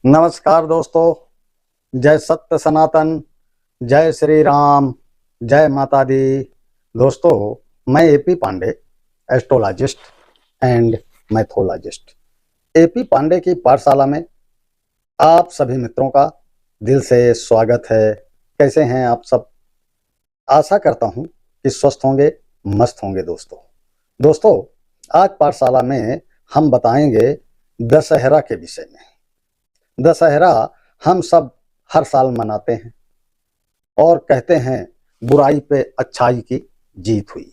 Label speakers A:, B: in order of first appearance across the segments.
A: नमस्कार दोस्तों। जय सत्य सनातन, जय श्री राम, जय माता दी। दोस्तों, मैं AP Pandey, astrologist and mythologist. AP Pandey की पाठशाला में आप सभी मित्रों का दिल से स्वागत है। कैसे हैं आप सब? आशा करता हूं कि स्वस्थ होंगे, मस्त होंगे। दोस्तों, आज पाठशाला में हम बताएंगे दशहरा के विषय में। दशहरा हम सब हर साल मनाते हैं और कहते हैं बुराई पे अच्छाई की जीत हुई।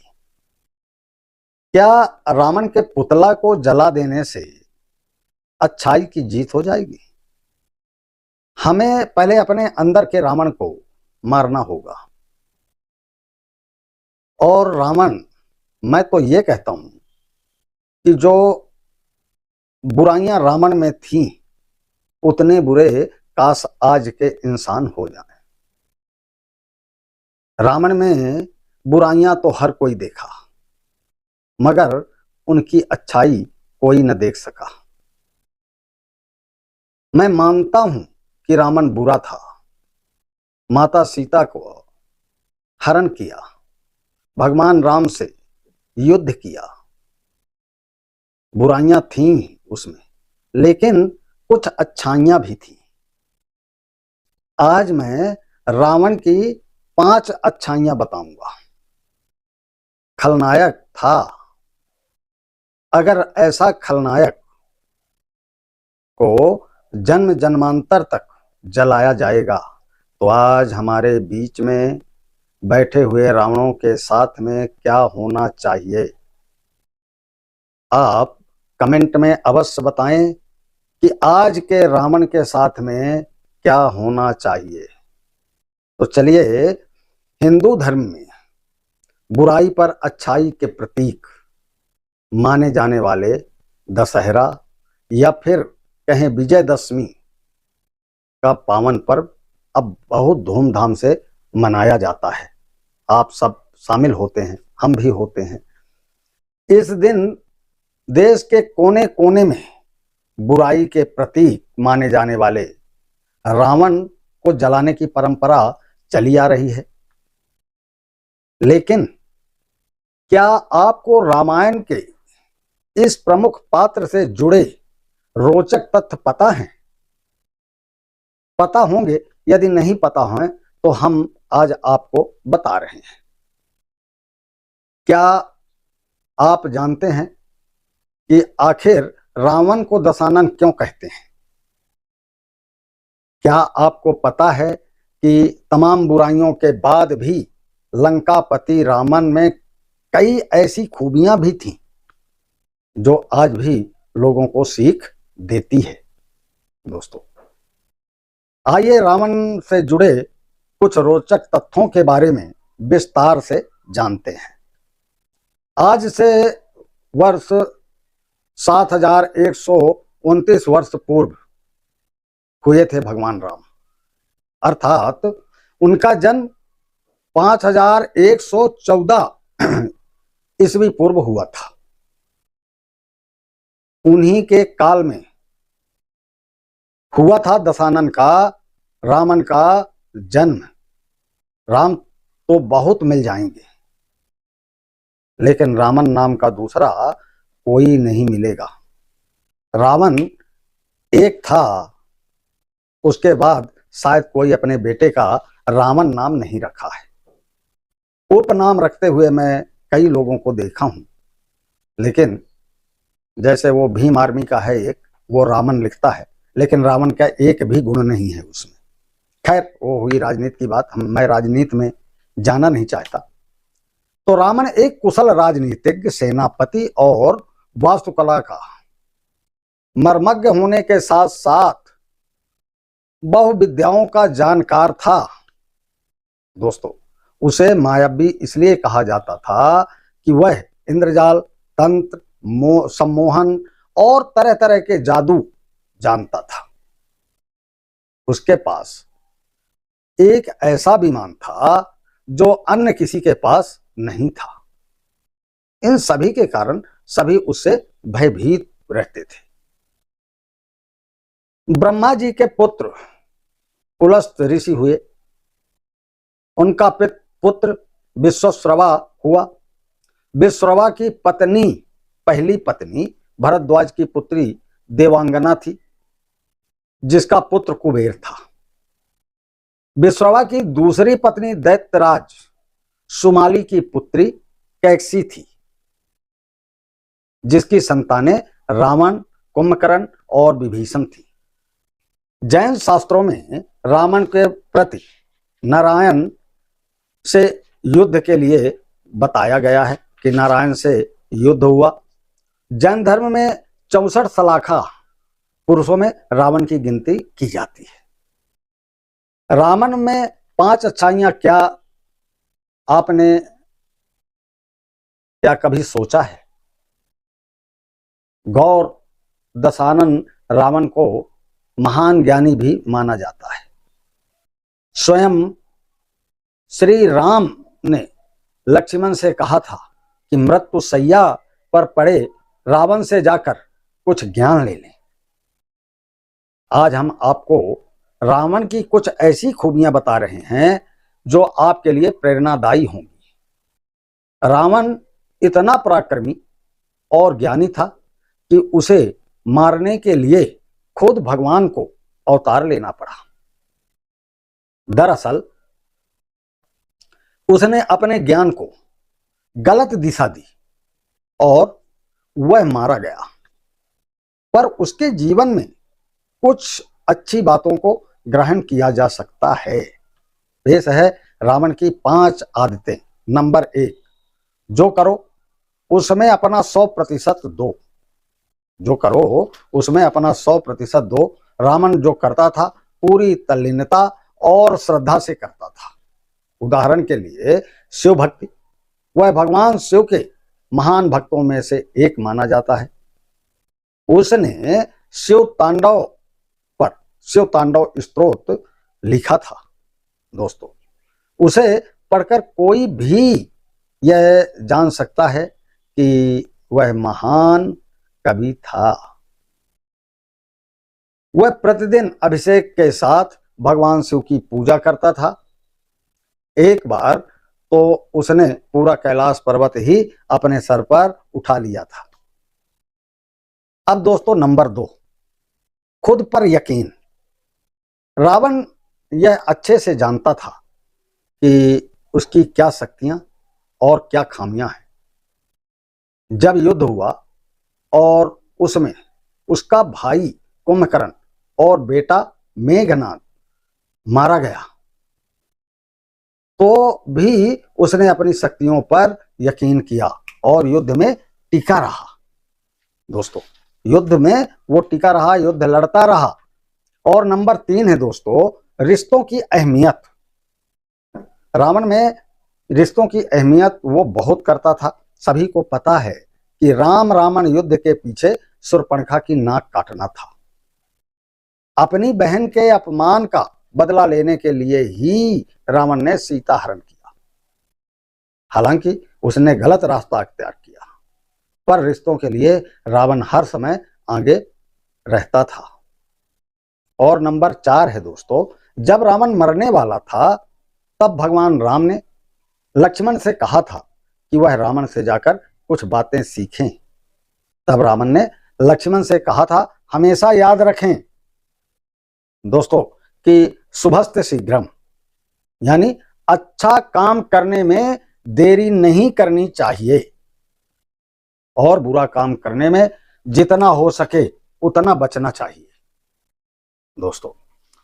A: क्या रावण के पुतला को जला देने से अच्छाई की जीत हो जाएगी? हमें पहले अपने अंदर के रावण को मारना होगा। और रावण, मैं तो ये कहता हूं कि जो बुराइयां रावण में थीं, उतने बुरे काश आज के इंसान हो जाए। रावण में बुराइयां तो हर कोई देखा, मगर उनकी अच्छाई कोई न देख सका। मैं मानता हूं कि रावण बुरा था। माता सीता को हरण किया, भगवान राम से युद्ध किया। बुराइयां थीं उसमें, लेकिन कुछ अच्छाइयां भी थीं। आज मैं रावण की 5 अच्छाइयां बताऊंगा। खलनायक था। अगर ऐसा खलनायक को जन्म जन्मांतर तक जलाया जाएगा तो आज हमारे बीच में बैठे हुए रावणों के साथ में क्या होना चाहिए? आप कमेंट में अवश्य बताएं कि आज के रावण के साथ में क्या होना चाहिए। तो चलिए, हिंदू धर्म में बुराई पर अच्छाई के प्रतीक माने जाने वाले दशहरा या फिर कहें विजयदशमी का पावन पर्व अब बहुत धूमधाम से मनाया जाता है। आप सब शामिल होते हैं, हम भी होते हैं। इस दिन देश के कोने कोने में बुराई के प्रतीक माने जाने वाले रावण को जलाने की परंपरा चली आ रही है। लेकिन क्या आपको रामायण के इस प्रमुख पात्र से जुड़े रोचक तथ्य पता हैं? पता होंगे। यदि नहीं पता है तो हम आज आपको बता रहे हैं। क्या आप जानते हैं कि आखिर रावण को दशानन क्यों कहते हैं? क्या आपको पता है कि तमाम बुराइयों के बाद भी लंकापति रावण में कई ऐसी खूबियां भी थीं जो आज भी लोगों को सीख देती है? दोस्तों, आइए रावण से जुड़े कुछ रोचक तथ्यों के बारे में विस्तार से जानते हैं। आज से वर्ष 7129 वर्ष पूर्व हुए थे भगवान राम। अर्थात उनका जन्म 5114 ईस्वी पूर्व हुआ था। उन्हीं के काल में हुआ था दशानन का, रावण का जन्म। राम तो बहुत मिल जाएंगे, लेकिन रावण नाम का दूसरा कोई नहीं मिलेगा। रावण एक था, उसके बाद शायद कोई अपने बेटे का रावण नाम नहीं रखा है। उपनाम रखते हुए मैं कई लोगों को देखा हूं, लेकिन जैसे वो भीम आर्मी का है एक, वो रावण लिखता है, लेकिन रावण का एक भी गुण नहीं है उसमें। खैर, वो हुई राजनीति की बात। मैं राजनीति में जाना नहीं चाहता। तो रावण एक कुशल राजनीतिज्ञ, सेनापति और वास्तुकला का मर्मज्ञ होने के साथ साथ बहुविद्याओं का जानकार था। दोस्तों, उसे मायावी इसलिए कहा जाता था कि वह इंद्रजाल, तंत्र, सम्मोहन और तरह तरह के जादू जानता था। उसके पास एक ऐसा विमान था जो अन्य किसी के पास नहीं था। इन सभी के कारण सभी उससे भयभीत रहते थे। ब्रह्मा जी के पुत्र पुलस्त ऋषि हुए। उनका पुत्र विश्वश्रवा हुआ। विश्रवा की पत्नी, पहली पत्नी भरद्वाज की पुत्री देवांगना थी, जिसका पुत्र कुबेर था। विश्रवा की दूसरी पत्नी दैत्यराज सुमाली की पुत्री कैकसी थी, जिसकी संतानें रावण, कुंभकर्ण और विभीषण थी। जैन शास्त्रों में रावण के प्रति नारायण से युद्ध के लिए बताया गया है कि नारायण से युद्ध हुआ। जैन धर्म में 64 सलाखा पुरुषों में रावण की गिनती की जाती है। रावण में 5 अच्छाइयां क्या आपने क्या कभी सोचा है? गौर दशानन रावण को महान ज्ञानी भी माना जाता है। स्वयं श्री राम ने लक्ष्मण से कहा था कि मृत्यु शैया पर पड़े रावण से जाकर कुछ ज्ञान ले लें। आज हम आपको रावण की कुछ ऐसी खूबियां बता रहे हैं जो आपके लिए प्रेरणादायी होंगी। रावण इतना पराक्रमी और ज्ञानी था कि उसे मारने के लिए खुद भगवान को अवतार लेना पड़ा। दरअसल उसने अपने ज्ञान को गलत दिशा दी और वह मारा गया। पर उसके जीवन में कुछ अच्छी बातों को ग्रहण किया जा सकता है। पेश है रावण की 5 आदतें। नंबर 1, जो करो उसमें अपना 100% दो। जो करो उसमें अपना 100% दो। रावण जो करता था पूरी तल्लीनता और श्रद्धा से करता था। उदाहरण के लिए शिव भक्ति, वह भगवान शिव के महान भक्तों में से एक माना जाता है। उसने शिव तांडव स्तोत्र लिखा था। दोस्तों, उसे पढ़कर कोई भी यह जान सकता है कि वह महान कवि था। वह प्रतिदिन अभिषेक के साथ भगवान शिव की पूजा करता था। एक बार तो उसने पूरा कैलाश पर्वत ही अपने सर पर उठा लिया था। अब दोस्तों नंबर 2, खुद पर यकीन। रावण यह अच्छे से जानता था कि उसकी क्या शक्तियां और क्या खामियां हैं। जब युद्ध हुआ और उसमें उसका भाई कुंभकर्ण और बेटा मेघनाद मारा गया, तो भी उसने अपनी शक्तियों पर यकीन किया और युद्ध में टिका रहा। दोस्तों, युद्ध में वो टिका रहा, युद्ध लड़ता रहा। और नंबर 3 है दोस्तों, रिश्तों की अहमियत। रावण में रिश्तों की अहमियत वो बहुत करता था। सभी को पता है कि रावण युद्ध के पीछे शूर्पणखा की नाक काटना था। अपनी बहन के अपमान का बदला लेने के लिए ही रावण ने सीता हरण किया। हालांकि उसने गलत रास्ता अख्तियार किया, पर रिश्तों के लिए रावण हर समय आगे रहता था। और नंबर 4 है दोस्तों, जब रावण मरने वाला था तब भगवान राम ने लक्ष्मण से कहा था कि वह रावण से जाकर कुछ बातें सीखें। तब रावण ने लक्ष्मण से कहा था, हमेशा याद रखें दोस्तों कि शुभस्य शीघ्रम, यानी अच्छा काम करने में देरी नहीं करनी चाहिए और बुरा काम करने में जितना हो सके उतना बचना चाहिए दोस्तों।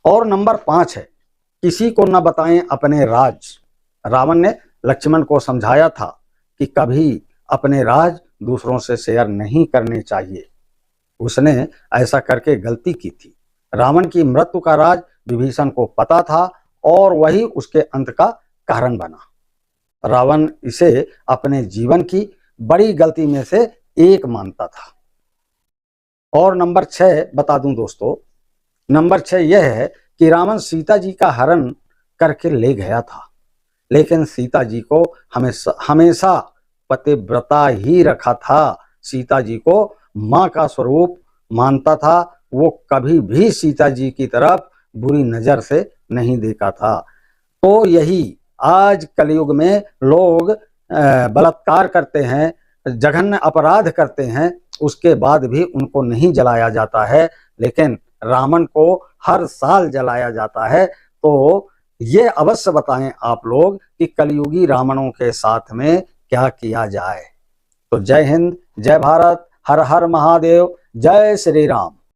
A: और नंबर 5 है, किसी को न बताएं अपने राज। रावण ने लक्ष्मण को समझाया था कि कभी अपने राज दूसरों से शेयर नहीं करने चाहिए। उसने ऐसा करके गलती की थी। रावण की मृत्यु का राज विभीषण को पता था और वही उसके अंत का कारण बना। रावण इसे अपने जीवन की बड़ी गलती में से एक मानता था। और नंबर 6 बता दूं दोस्तों, नंबर 6 यह है कि रावण सीता जी का हरण करके ले गया था, लेकिन सीता जी को हमेशा पतिव्रता ही रखा था। सीता जी को मां का स्वरूप मानता था वो कभी भी सीता जी की तरफ बुरी नजर से नहीं देखा था। तो यही आज कलयुग में लोग बलात्कार करते हैं, जघन्य अपराध करते हैं, उसके बाद भी उनको नहीं जलाया जाता है, लेकिन रावण को हर साल जलाया जाता है। तो ये अवश्य बताएं आप लोग कि कलयुगी रावणों के साथ में क्या किया जाए। तो जय हिंद, जय भारत, हर हर महादेव, जय श्री राम।